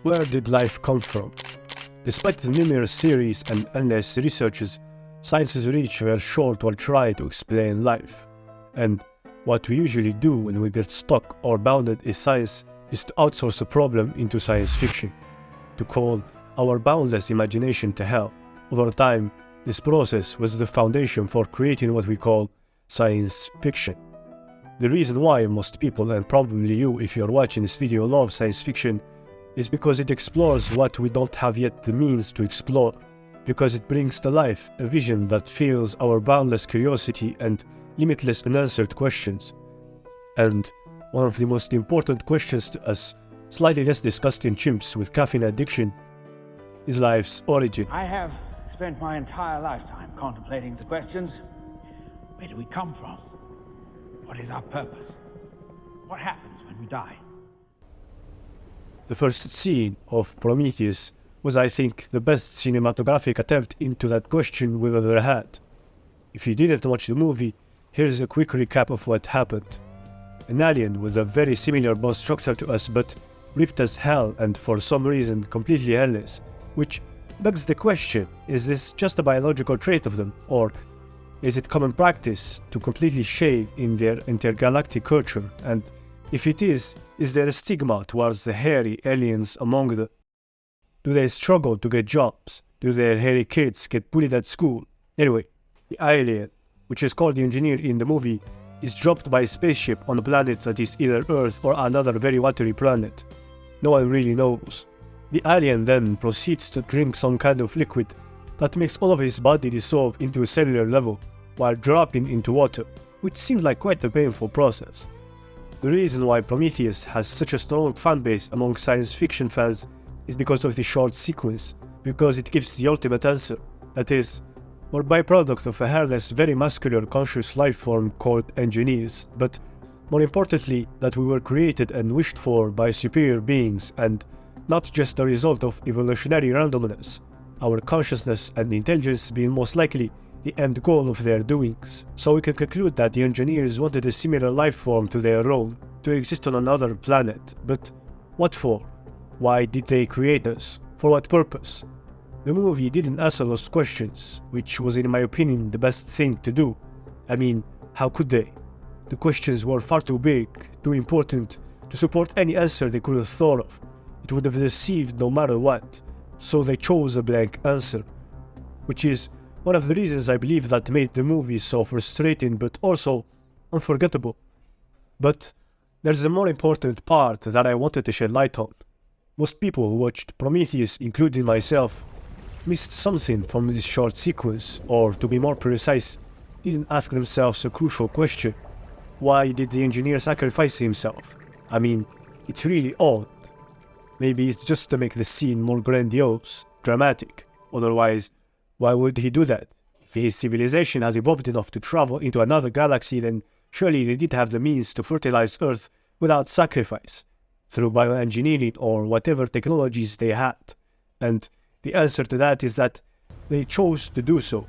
where did life come from? Despite the numerous theories and endless researches, science's reach were short while trying to explain life. And what we usually do when we get stuck or bounded in science is to outsource a problem into science fiction, to call our boundless imagination to help. Over time, this process was the foundation for creating what we call science fiction. The reason why most people, and probably you if you're watching this video, love science fiction is because it explores what we don't have yet the means to explore, because it brings to life a vision that fills our boundless curiosity and limitless unanswered questions. And one of the most important questions to us, slightly less discussed in chimps with caffeine addiction, is life's origin. I have spent my entire lifetime contemplating the questions. Where do we come from? What is our purpose? What happens when we die? The first scene of Prometheus was, I think, the best cinematographic attempt into that question we've ever had. If you didn't watch the movie, here's a quick recap of what happened. An alien with a very similar bone structure to us, but ripped as hell and for some reason completely hairless, which begs the question, is this just a biological trait of them, or is it common practice to completely shave in their intergalactic culture? And if it is there a stigma towards the hairy aliens among them? Do they struggle to get jobs? Do their hairy kids get bullied at school? Anyway, the alien, which is called the Engineer in the movie, is dropped by a spaceship on a planet that is either Earth or another very watery planet. No one really knows. The alien then proceeds to drink some kind of liquid that makes all of his body dissolve into a cellular level while dropping into water, which seems like quite a painful process. The reason why Prometheus has such a strong fanbase among science fiction fans is because of the short sequence, because it gives the ultimate answer, that is, we're a byproduct of a hairless, very muscular, conscious life form called engineers, but more importantly, that we were created and wished for by superior beings and not just a result of evolutionary randomness, our consciousness and intelligence being most likely the end goal of their doings. So we can conclude that the engineers wanted a similar life form to their own, to exist on another planet, but what for? Why did they create us? For what purpose? The movie didn't answer those questions, which was in my opinion the best thing to do. I mean, how could they? The questions were far too big, too important, to support any answer they could have thought of. It would have deceived no matter what, so they chose a blank answer, which is one of the reasons I believe that made the movie so frustrating but also unforgettable. But there's a more important part that I wanted to shed light on. Most people who watched Prometheus, including myself, missed something from this short sequence, or to be more precise, didn't ask themselves a crucial question. Why did the engineer sacrifice himself? I mean, it's really odd. Maybe it's just to make the scene more grandiose, dramatic. Otherwise, why would he do that? If his civilization has evolved enough to travel into another galaxy, then surely they did have the means to fertilize Earth without sacrifice, through bioengineering or whatever technologies they had. And the answer to that is that they chose to do so.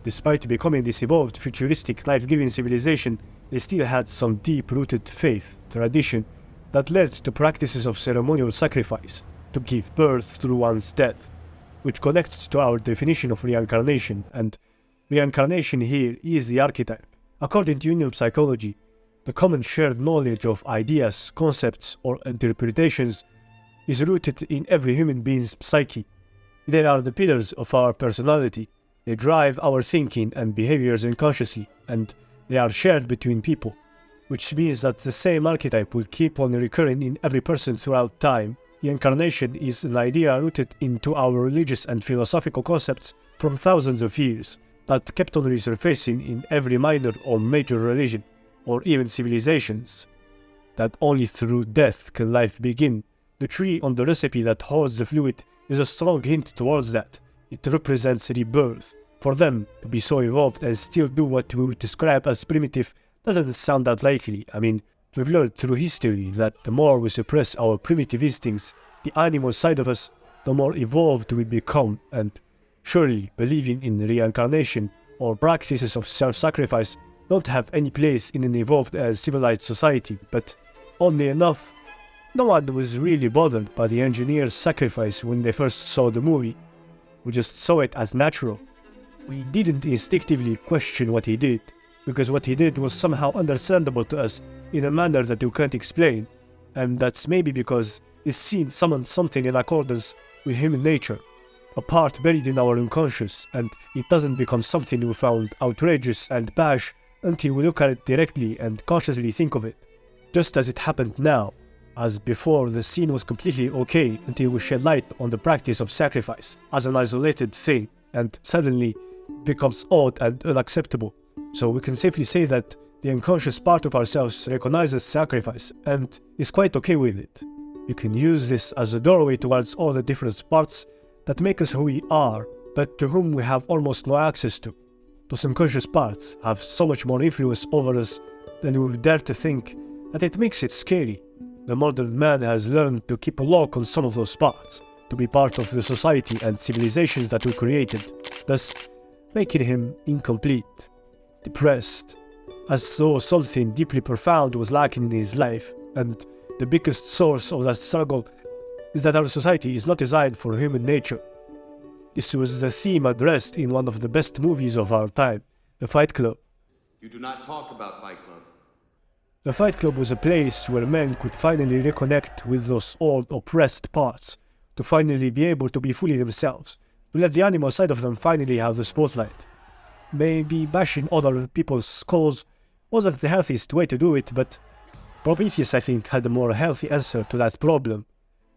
Despite becoming this evolved, futuristic, life-giving civilization, they still had some deep-rooted faith, tradition, that led to practices of ceremonial sacrifice, to give birth through one's death, which connects to our definition of reincarnation, and reincarnation here is the archetype. According to Jungian psychology, the common shared knowledge of ideas, concepts, or interpretations is rooted in every human being's psyche. They are the pillars of our personality. They drive our thinking and behaviors unconsciously, and they are shared between people, which means that the same archetype will keep on recurring in every person throughout time. Reincarnation is an idea rooted into our religious and philosophical concepts from thousands of years, that kept on resurfacing in every minor or major religion, or even civilizations. That only through death can life begin. The tree on the recipe that holds the fluid is a strong hint towards that. It represents rebirth. For them to be so evolved and still do what we would describe as primitive doesn't sound that likely. I mean, we've learned through history that the more we suppress our primitive instincts, the animal side of us, the more evolved we become, and surely believing in reincarnation or practices of self-sacrifice don't have any place in an evolved and civilized society, but oddly enough, No one was really bothered by the engineer's sacrifice when they first saw the movie. We just saw it as natural. We didn't instinctively question what he did, because what he did was somehow understandable to us in a manner that you can't explain, and that's maybe because this scene summoned something in accordance with human nature, a part buried in our unconscious, and it doesn't become something we found outrageous and bash until we look at it directly and consciously think of it. Just as it happened now, as before the scene was completely okay until we shed light on the practice of sacrifice as an isolated thing, and suddenly becomes odd and unacceptable. So we can safely say that the unconscious part of ourselves recognizes sacrifice and is quite okay with it. You can use this as a doorway towards all the different parts that make us who we are, but to whom we have almost no access to. Those unconscious parts have so much more influence over us than we would dare to think that it makes it scary. The modern man has learned to keep a lock on some of those parts, to be part of the society and civilizations that we created, thus making him incomplete, depressed, as though something deeply profound was lacking in his life, and the biggest source of that struggle is that our society is not designed for human nature. This was the theme addressed in one of the best movies of our time, The Fight Club. You do not talk about Fight Club. The Fight Club was a place where men could finally reconnect with those old oppressed parts, to finally be able to be fully themselves, to let the animal side of them finally have the spotlight. Maybe bashing other people's skulls wasn't the healthiest way to do it, but Prometheus, I think, had a more healthy answer to that problem.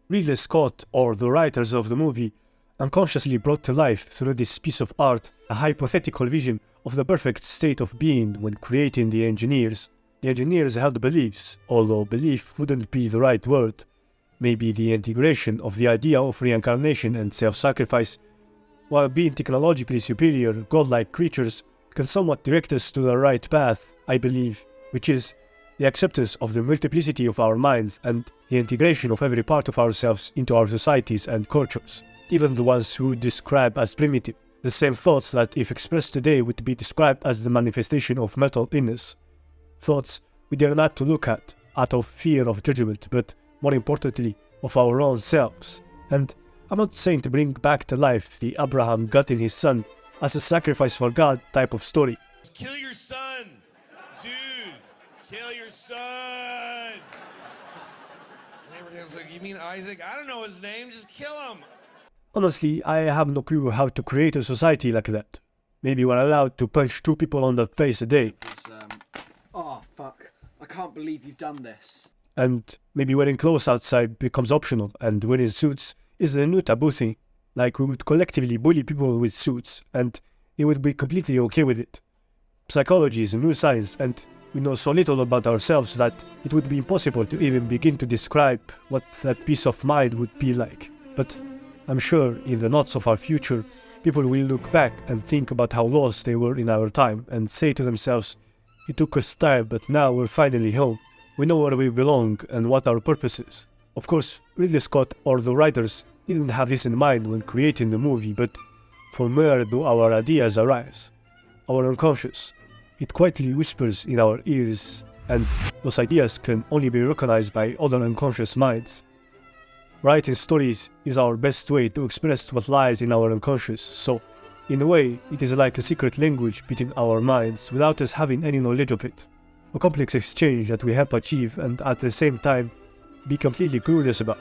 Ridley Scott, or the writers of the movie, unconsciously brought to life through this piece of art a hypothetical vision of the perfect state of being when creating the engineers. The engineers held beliefs, although belief wouldn't be the right word. Maybe the integration of the idea of reincarnation and self-sacrifice, while being technologically superior, godlike creatures, can somewhat direct us to the right path, I believe, which is the acceptance of the multiplicity of our minds and the integration of every part of ourselves into our societies and cultures, even the ones who describe as primitive, the same thoughts that, if expressed today, would be described as the manifestation of mental illness. Thoughts we dare not to look at, out of fear of judgment, but more importantly, of our own selves. And I'm not saying to bring back to life the Abraham gutting his son as a sacrifice for God type of story. Kill your son! Dude! Kill your son! And Abraham's like, you mean Isaac? I don't know his name, just kill him! Honestly, I have no clue how to create a society like that. Maybe we're allowed to punch 2 people on the face a day. Oh, fuck. I can't believe you've done this. And maybe wearing clothes outside becomes optional, and wearing suits is the new taboo thing. Like we would collectively bully people with suits, and they would be completely okay with it. Psychology is a new science, and we know so little about ourselves that it would be impossible to even begin to describe what that peace of mind would be like. But I'm sure in the knots of our future, people will look back and think about how lost they were in our time and say to themselves, it took us time, but now we're finally home. We know where we belong and what our purpose is. Of course, Ridley Scott or the writers didn't have this in mind when creating the movie, but from where do our ideas arise? Our unconscious. It quietly whispers in our ears, and those ideas can only be recognized by other unconscious minds. Writing stories is our best way to express what lies in our unconscious, so in a way, it is like a secret language between our minds without us having any knowledge of it. A complex exchange that we help achieve and at the same time be completely curious about.